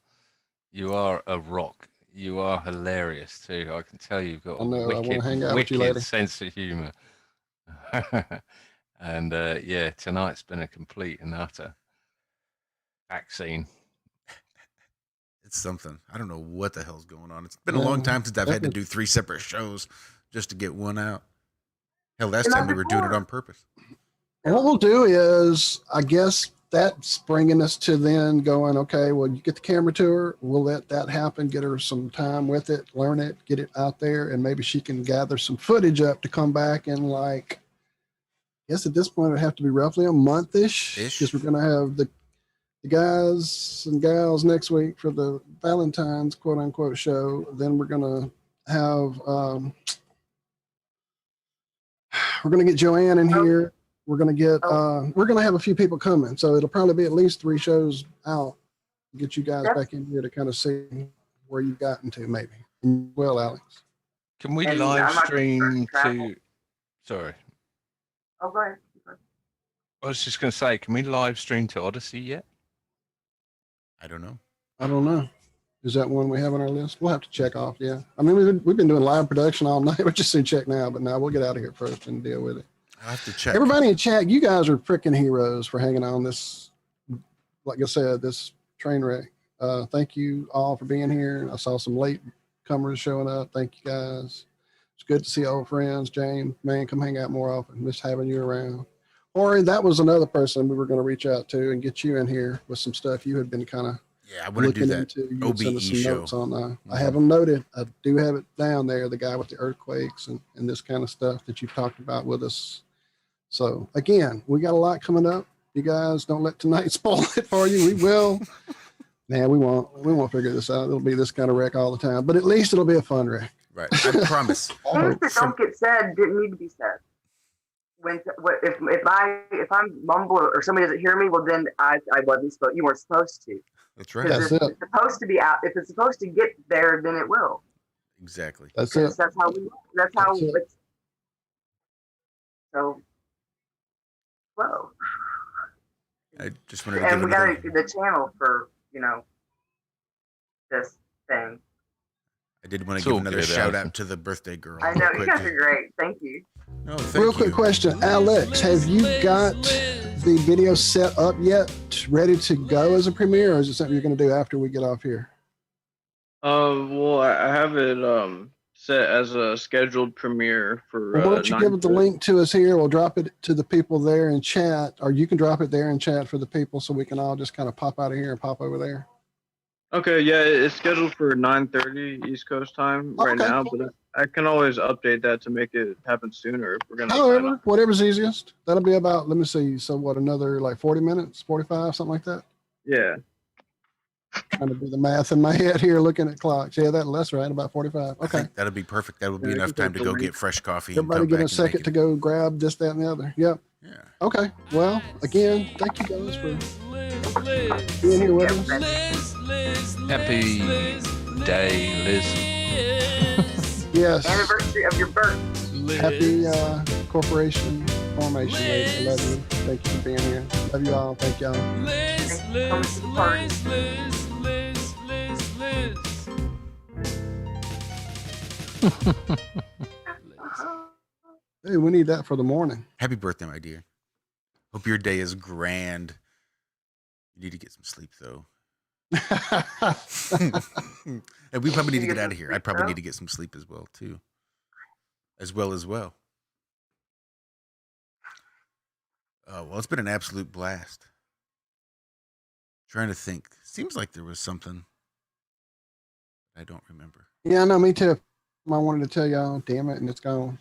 You are a rock. You are hilarious too. I can tell you've got I know, I a wanna hang out with you later. wicked sense of humor. And yeah, tonight's been a complete and utter vaccine. It's something. I don't know what the hell's going on. It's been a long time since I've had to do 3 separate shows just to get one out. Hell, last time we were doing it on purpose. And what we'll do is, I guess that's bringing us to then going, okay, well, you get the camera to her. We'll let that happen, get her some time with it, learn it, get it out there, and maybe she can gather some footage up to come back in, like, I guess at this point it'd have to be roughly a month-ish, because we're going to have the guys and gals next week for the Valentine's quote-unquote show. Then we're going to have, we're going to get Joanne in here. We're going to get, we're going to have a few people coming. So it'll probably be at least 3 shows out to get you guys back in here to kind of see where you've gotten to, maybe. Well, Alex. Can we And live I'm not stream travel. to? Sorry, Oh, go ahead. I was just going to say, can we live stream to Odyssey yet? I don't know. I don't know. Is that one we have on our list? We'll have to check off. Yeah. I mean, we've been doing live production all night. We're just going to check now, but now we'll get out of here first and deal with it. I'll have to check. Everybody in chat, you guys are freaking heroes for hanging on this, like I said, this train wreck. Thank you all for being here. I saw some late comers showing up. Thank you guys. It's good to see old friends. James, man, come hang out more often. Miss having you around. Ori, that was another person we were going to reach out to and get you in here with some stuff you had been kind of I want to do that into. You had sent us OBE some show. notes on. I have them noted. I do have it down there, the guy with the earthquakes and this kind of stuff that you've talked about with us. So again, we got a lot coming up. You guys don't let tonight spoil it for you. We will. Man, we won't figure this out. It'll be this kind of wreck all the time, but at least it'll be a fun wreck. Right. I promise. Things that don't get said didn't need to be said. If I mumble or somebody doesn't hear me, well then I wasn't supposed. You weren't supposed to. That's right. That's If it. it's supposed to be out. If it's supposed to get there, then it will. Exactly. That's it. That's how That's it. it's. So. Whoa. I just wanted to give And we got another. the channel for this thing. I did want It's to give all another good, shout Allison. out to the birthday girl. I real know you quick. guys are great. Thank you. No, thank Real you. quick question, Alex, have you got the video set up yet, ready to go as a premiere, or is it something you're going to do after we get off here? Well, I have it set as a scheduled premiere for. Well, why don't you give the 9:30. link to us here? We'll drop it to the people there in chat, or you can drop it there in chat for the people so we can all just kind of pop out of here and pop over there. Okay, yeah, it's scheduled for 9:30 East Coast time right Okay. now, but I can always update that to make it happen sooner if we're gonna. However, whatever's easiest. That'll be about, let me see, so what, another like 40 minutes, 45, something like that? Yeah. Trying to do the math in my head here, looking at clocks. Yeah, that's right, about 45. I Okay. think that'll be perfect. That will be Yeah, enough you can time to take go the get link. fresh coffee. Everybody and get come a back and second make to it. go grab this, that, and the other. Yep. Yeah. Okay. Well, again, thank you guys for being here with us. Happy day, Liz. Yes. Anniversary of your birth. Happy corporation formation day. I love you. Thank you for being here. Love you all. Thank y'all. Thanks for coming to the party. Hey, we need that for the morning. Happy birthday, my dear. Hope your day is grand. You need to get some sleep, though. And we probably need to get out of here. I probably need to get some sleep as well, too. As well. Well, it's been an absolute blast. Trying to think. Seems like there was something I don't remember. Yeah, no, me too. I wanted to tell y'all, damn it, and it's gone.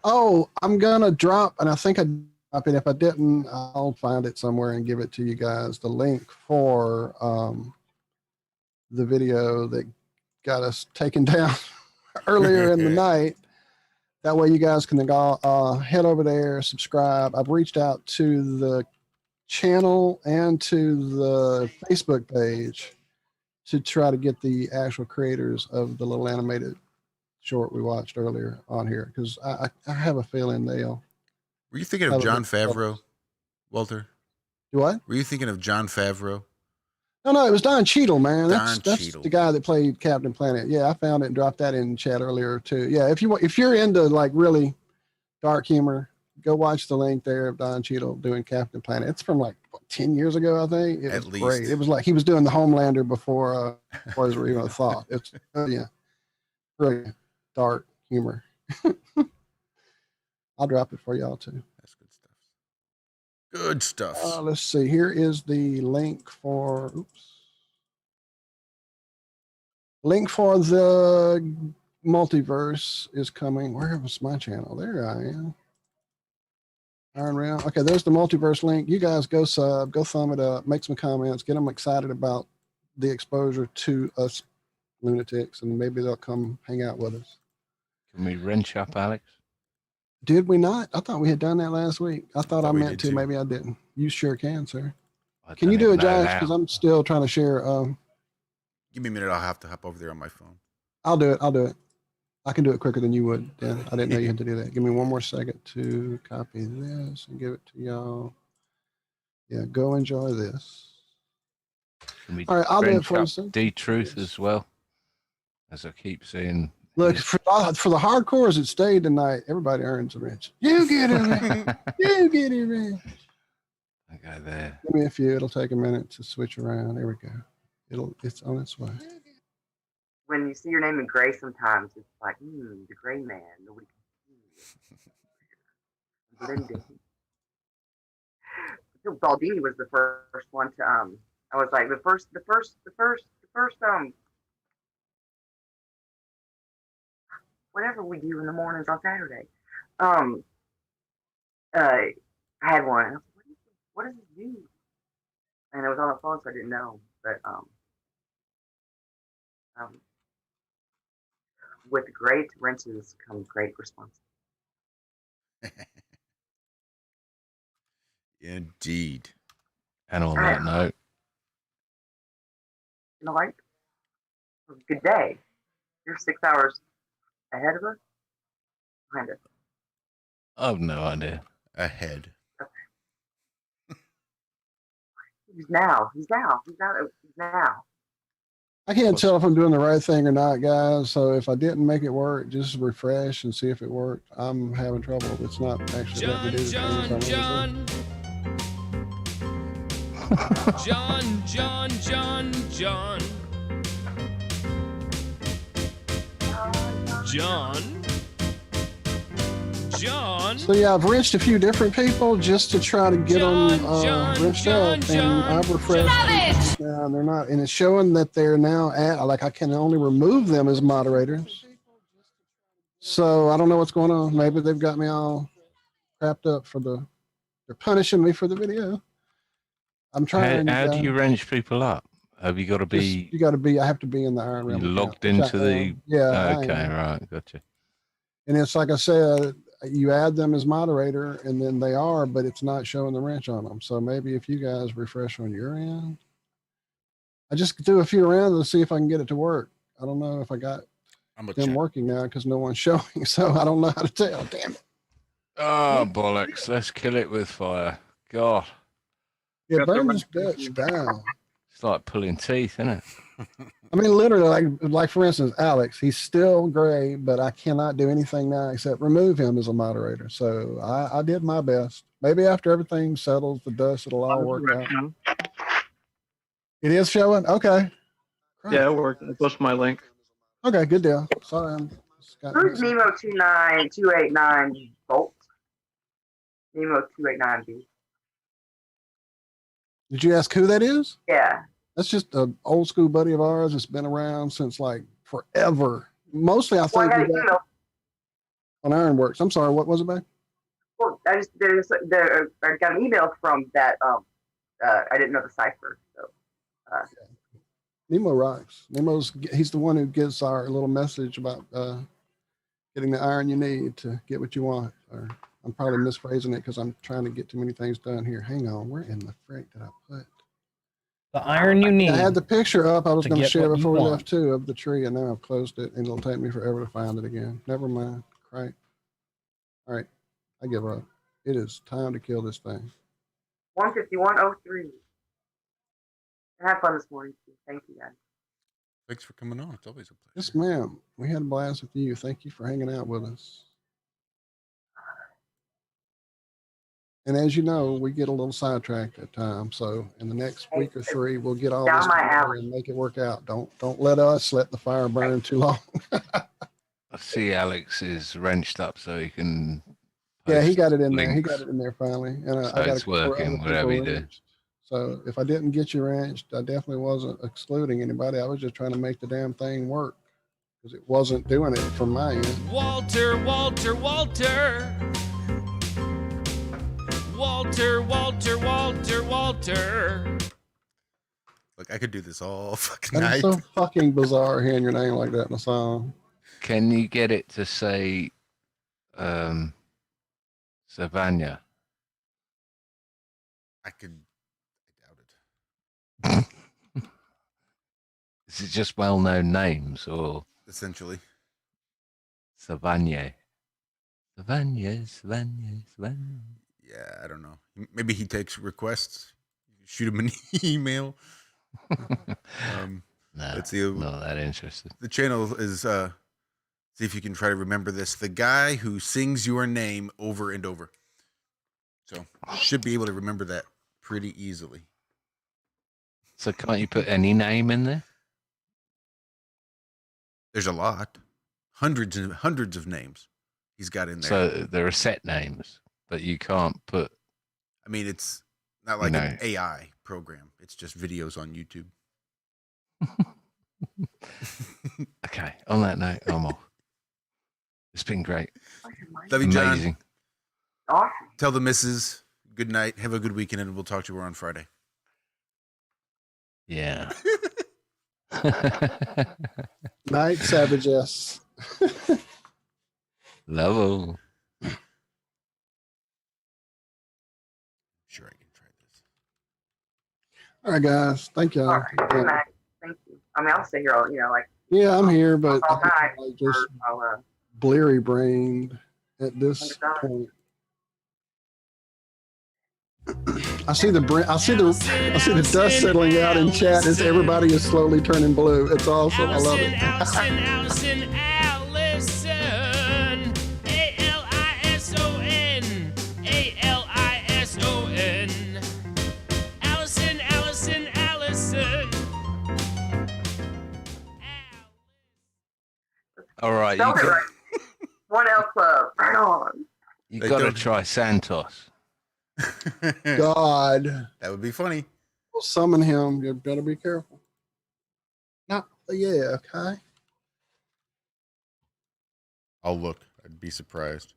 Oh, I'm gonna drop, and I think I dropped it. If I didn't, I'll find it somewhere and give it to you guys. The link for the video that got us taken down earlier in the night. That way you guys can go head over there, subscribe. I've reached out to the channel and to the Facebook page to try to get the actual creators of the little animated short we watched earlier on here, because I have a feeling they'll. Were you thinking of Jon Favreau, Walter? Do what? Were you thinking of Jon Favreau? No, it was Don Cheadle, man. Don That's Cheadle. the guy that played Captain Planet. Yeah, I found it and dropped that in chat earlier too. Yeah, if you're into like really dark humor, go watch the link there of Don Cheadle doing Captain Planet. It's from like 10 years ago, I think. It was great. It was like he was doing the Homelander before it was even a thought. It's yeah, really dark humor. I'll drop it for y'all too. That's good stuff. Good stuff. Let's see. Here is the link for. Link for the multiverse is coming. Where was my channel? There I am. Iron Realm. Okay, there's the multiverse link. You guys go sub, go thumb it up, make some comments, get them excited about the exposure to us lunatics, and maybe they'll come hang out with us. Can we wrench up, Alex? Did we not? I thought we had done that last week. I thought I meant to. Too. Maybe I didn't. You sure can, sir. Can you do it, Josh? Because I'm still trying to share. Give me a minute. I'll have to hop over there on my phone. I'll do it. I can do it quicker than you would, Dan. I didn't know you had to do that. Give me one more second to copy this and give it to y'all. Yeah, go enjoy this. All right, I'll do it for you. D-Truth as well, as I keep saying. Look, for the hardcores that stayed tonight, everybody earns a wrench. You get a wrench. You get a wrench. Okay, there. Give me a few. It'll take a minute to switch around. There we go. It's on its way. When you see your name in gray, sometimes it's like, the gray man. Nobody can see it. Baldini was the first one to I was like the first whatever we do in the mornings on Saturday. I had one. I was like, what does it do? And it was on the phone, so I didn't know. But with great wrenches come great responsibility. Indeed. And on that note, Like, good day. You're 6 hours ahead of us, behind us. I've no idea. Ahead. He's now. I can't tell if I'm doing the right thing or not, guys. So if I didn't make it work, just refresh and see if it worked. I'm having trouble. It's not actually letting me do the things John. So yeah, I've wrenched a few different people just to try to get them wrenched up, and I've refreshed them, and they're not, and it's showing that they're now at, like, I can only remove them as moderators. So I don't know what's going on. Maybe they've got me all crapped up they're punishing me for the video. I'm trying. How do you wrench people up? Have you got to be? I have to be in the Iron Realm. You logged into the. Yeah. Okay, right, gotcha. And it's like I said, you add them as moderator, and then they are, but it's not showing the wrench on them. So maybe if you guys refresh on your end, I just do a few rounds and see if I can get it to work. I don't know if I got them working now because no one's showing, so I don't know how to tell. Damn it! Oh bollocks! Let's kill it with fire. God. Yeah, burn this bitch down. It's like pulling teeth, isn't it? I mean, literally, like for instance, Alex, he's still gray, but I cannot do anything now except remove him as a moderator. So I did my best. Maybe after everything settles, the dust, it'll all work out. It is showing? Okay. Yeah, it worked. I posted my link. Okay, good deal. Sorry. Who's Nemo 29289 Bolt? Nemo 289B. Did you ask who that is? Yeah. That's just an old school buddy of ours that's been around since like forever. Mostly, I think on Ironworks. I'm sorry, what was it, babe? Well, I got an email from that. I didn't know the cipher, so. Nemo rocks. He's the one who gets our little message about getting the iron you need to get what you want. Or I'm probably misphrasing it because I'm trying to get too many things done here. Hang on, where in the frick did I put? The iron you need. I had the picture up. I was to going to get share what before you we want. left too of the tree, and now I've closed it, and it'll take me forever to find it again. Never mind. Right. All right. I give up. It is time to kill this thing. 151.03. Have fun this morning, too. Thank you, guys. Thanks for coming on. It's always a pleasure. Yes, ma'am. We had a blast with you. Thank you for hanging out with us. And as you know, we get a little sidetracked at times. So in the next week or three, we'll get all this together and make it work out. Don't let the fire burn too long. I see Alex is wrenched up so he can. Yeah, he got it in links. there. He got it in there finally. And So I got it's working, whatever you do. So if I didn't get you wrenched, I definitely wasn't excluding anybody. I was just trying to make the damn thing work because it wasn't doing it from my end. Walter. Look, I could do this all fucking That's night. so fucking bizarre hearing your name like that in a song. Can you get it to say Savannah? I doubt it. Is it just well-known names or Essentially. Savannah? Savannah. Yeah, I don't know. Maybe he takes requests. Shoot him an email. No, let's see. Not that interested. The channel is see if you can try to remember this. The guy who sings your name over and over. So should be able to remember that pretty easily. So can't you put any name in there? There's a lot. Hundreds and hundreds of names he's got in there. So there are set names, but you can't put. I mean, it's not like an AI program. It's just videos on YouTube. Okay. On that note, I'm off. It's been great. Love you, John. Amazing. Awesome. Tell the missus good night. Have a good weekend, and we'll talk to her on Friday. Yeah. Night, Savages. Love. Sure, I can try this. All right, guys. Thank y'all. All right. Good night. Thank you. I mean, I'll stay here all, Yeah, I'm here, but all night. I'm just I'll, bleary brained at this point. I see the dust settling out in chat as everybody is slowly turning blue. It's awesome. I love it. Allison. All right. Spelled it right. 1L Club. Right on. You got to try Santos. God. That would be funny. We'll summon him. You better be careful. Yeah, okay. I'll look. I'd be surprised.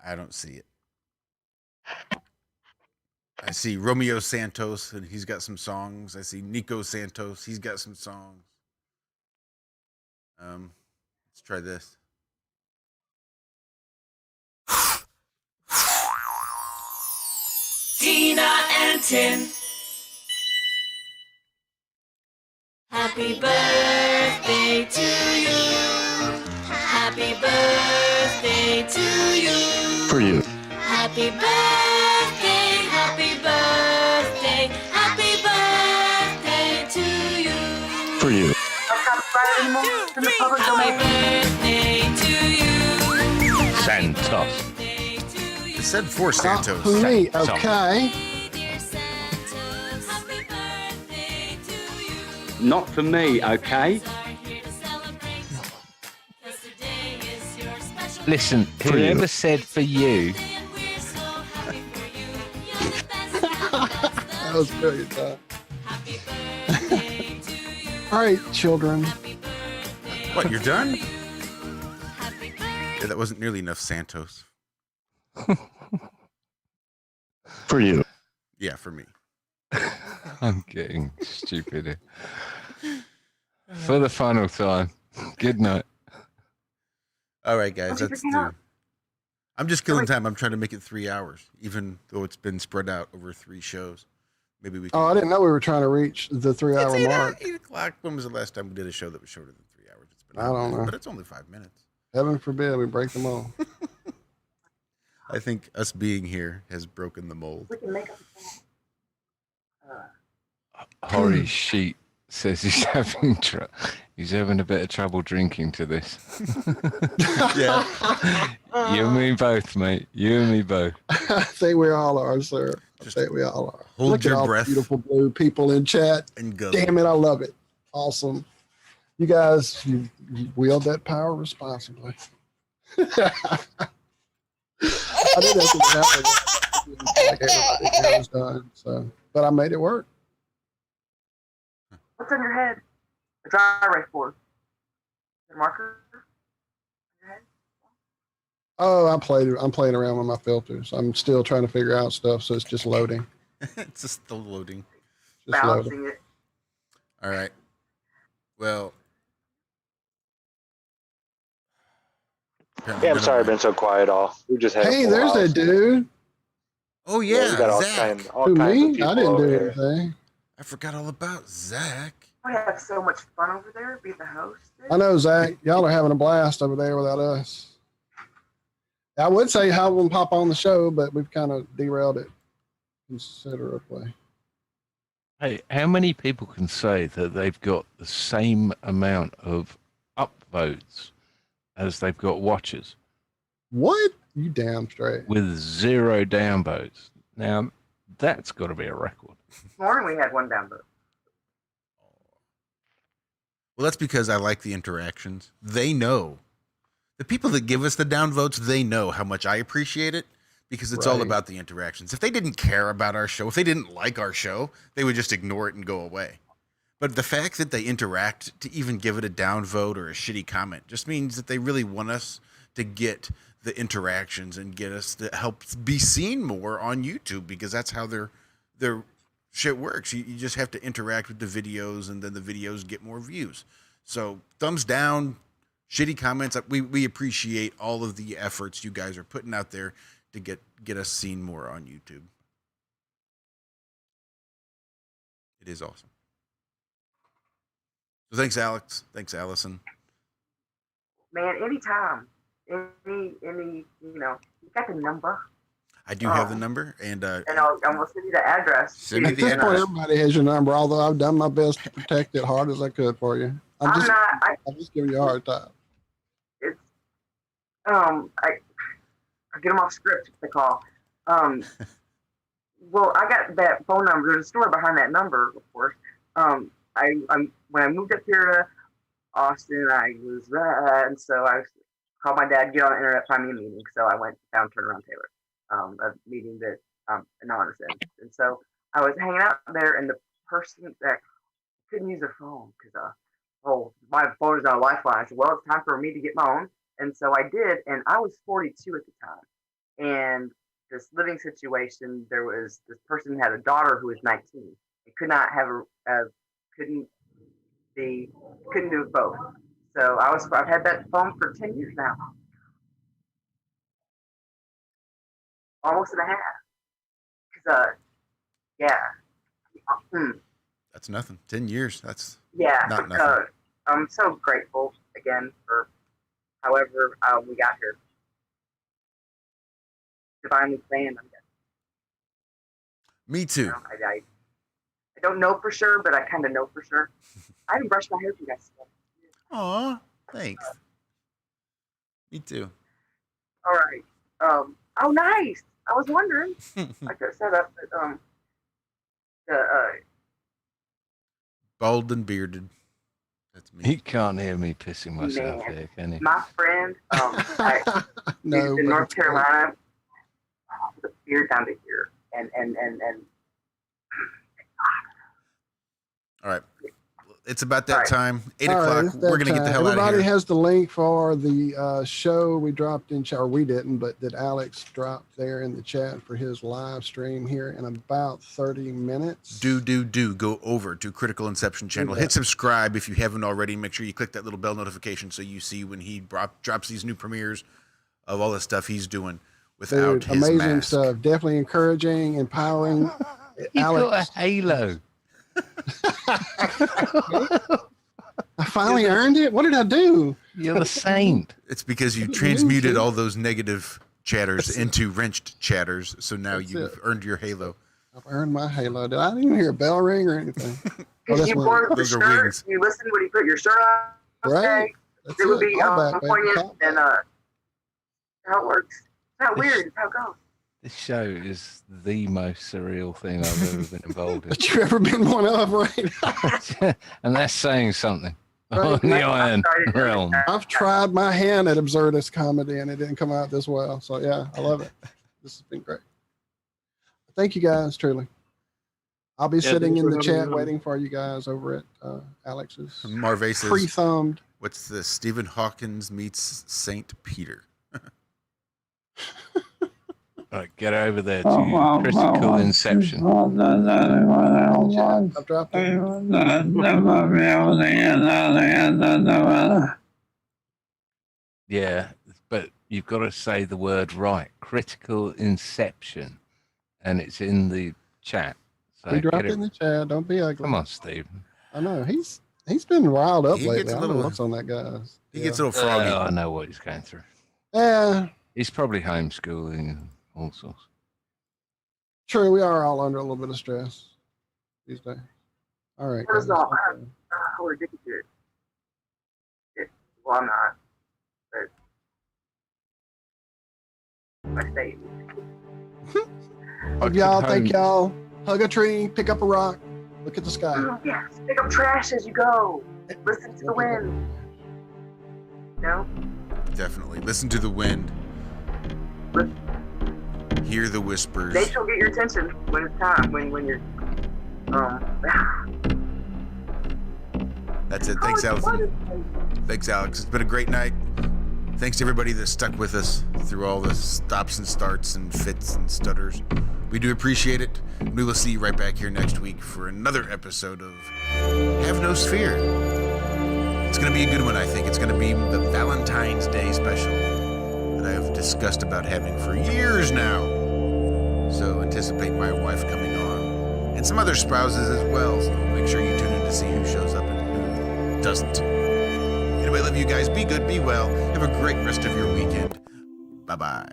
I don't see it. I see Romeo Santos, and he's got some songs. I see Nico Santos. He's got some songs. Let's try this. Tina and Tim. Happy birthday to you. Happy birthday to you. For you. Happy birthday, happy birthday, happy birthday to you. For you. Happy birthday to you. Santos. It said for Santos. For me, okay. Not for me, okay? Listen, whoever said for you. That was great. All right, children. What, you're done? Yeah, that wasn't nearly enough Santos. For you. Yeah, for me. I'm getting stupid here. For the final time. Good night. All right, guys, What you that's freaking the. out? I'm just killing time. I'm trying to make it 3 hours, even though it's been spread out over 3 shows. Maybe we can. Oh, I didn't know we were trying to reach the 3-hour It's mark. 8 o'clock. When was the last time we did a show that was shorter than 3 hours? It's been I don't know. but it's only 5 minutes. Heaven forbid we break them all. I think us being here has broken the mold. We can make up Horry Sheet says he's having a bit of trouble drinking to this. Yeah. You and me both, mate. You and me both. I think we all are, sir. I think we all are. Hold Look your at all breath. the beautiful blue people in chat. And go. Damn it, I love it. Awesome. You guys, you wield that power responsibly. I did have to happen. Like everybody else done. So, but I made it work. What's on your head? A dry erase board. The marker? On your head? Oh, I'm playing around with my filters. I'm still trying to figure out stuff, so it's just loading. It's just still loading. Just loading. Balancing it. All right. Well. Yeah, I'm sorry I've been so quiet all. We just had. Hey, there's that dude. Oh yeah, we got all Zach. kinds Who, of me? people I didn't do over here. anything. I forgot all about Zach. We have so much fun over there, being the host. I know, Zach. Y'all are having a blast over there without us. I would say have them pop on the show, but we've kind of derailed it considerably. Hey, how many people can say that they've got the same amount of upvotes as they've got watchers What? You damn straight. with 0 downvotes? Now, that's got to be a record. This morning we had one downvote. Well, that's because I like the interactions. They know. The people that give us the downvotes, they know how much I appreciate it because it's all Right. about the interactions. If they didn't care about our show, if they didn't like our show, they would just ignore it and go away. But the fact that they interact to even give it a downvote or a shitty comment just means that they really want us to get the interactions and get us to help be seen more on YouTube because that's how their shit works. You just have to interact with the videos and then the videos get more views. So thumbs down, shitty comments. We appreciate all of the efforts you guys are putting out there to get us seen more on YouTube. It is awesome. So thanks, Alex. Thanks, Allison. Man, anytime. Any, you got the number. I do have the number, and I'll send you the address. Send me At the this point, address. everybody has your number, although I've done my best to protect it hard as I could for you. I'm just giving you a hard time. It's I get them off script. They call. Well, I got that phone number. There's a story behind that number, of course. I'm when I moved up here to Austin, I was and so I called my dad, get on the internet, find me a meeting. So I went down Turnaround Taylor, a meeting that anonymous in. And so I was hanging out there, and the person that couldn't use their phone because my phone is on a lifeline. I said, well, it's time for me to get my own. And so I did, and I was 42 at the time. And this living situation, there was this person had a daughter who was 19. It could not have couldn't do both. So I've had that phone for 10 years now. Almost and a half. 'Cause, yeah. That's nothing. 10 years. That's Yeah. not nothing. I'm so grateful again for however we got here. Divinely planned, I guess. Me too. I don't know for sure, but I kind of know for sure. I haven't brushed my hair for you guys. Aw, thanks. Me too. All right. Oh, nice. I was wondering. I could have set up Bald and bearded. That's me. He can't hear me pissing myself Man. here, can he? my friend. No, in but North it's Carolina, with a beard down to here, and All right. it's about that Right. time. 8 All right, o'clock. it's that We're gonna get the time. hell out of Everybody here. has the link for the show we dropped in chat, or we didn't, but that Alex dropped there in the chat for his live stream here in about 30 minutes. Do go over to Critical Inception channel. that. Hit subscribe if you haven't already. Make sure you click that little bell notification so you see when he drops these new premieres of all the stuff he's doing without Dude, his amazing mask. stuff. Definitely encouraging, empowering. He's got Alex, a halo. I finally earned it. What did I do? You're the saint. It's because you What do you transmuted mean, all those negative chatters into wrenched chatters, so now That's you've it. earned your halo. I've earned my halo. I didn't even hear a bell ring or anything. Oh, If that's you one. wore the Those are shirt, wings. you listen when you put your shirt on. Right? Okay, That's it would be All back, baby. poignant Call and how it works. It's not weird. It's how it goes. This show is the most surreal thing I've ever been involved that you ever been one of, right? in. And that's saying something. Right. On the Iron Realm. I've tried my hand at absurdist comedy and it didn't come out this well. So yeah, I love it. This has been great. Thank you guys, truly. I'll be sitting in the chat waiting for you guys over at Alex's. Marve says, Pre-thumbed. what's this? Stephen Hawkins meets Saint Peter. Right, get over there to Critical Inception. I've dropped it. Yeah, but you've got to say the word right. Critical Inception. And it's in the chat. So We dropped get it in the chat. Don't be ugly. Come on, Steve. I know he's been riled up He lately. gets a I don't know little- what's on that guy's. He gets a little froggy. I know what he's going through. Yeah, He's probably homeschooling and all sorts. true. We are all under a little bit of stress these days. All right. guys. Cortisol. We're addicted to it. Well, I'm not. But I stay. Love y'all. Thank y'all. Hug a tree. Pick up a rock. Look at the sky. Oh, yes. Pick up trash as you go. Listen to the wind. No? Definitely. Listen to the wind. Hear the whispers. Nature will get your attention when it's time. When you're. That's it. Thanks, Alex. Thanks, Alex. It's been a great night. Thanks to everybody that stuck with us through all the stops and starts and fits and stutters. We do appreciate it. We will see you right back here next week for another episode of Have No Sphere. It's going to be a good one, I think. It's going to be the Valentine's Day special that I have discussed about having for years now. So anticipate my wife coming on and some other spouses as well. So make sure you tune in to see who shows up and who doesn't. Anyway, love you guys. Be good, be well. Have a great rest of your weekend. Bye-bye.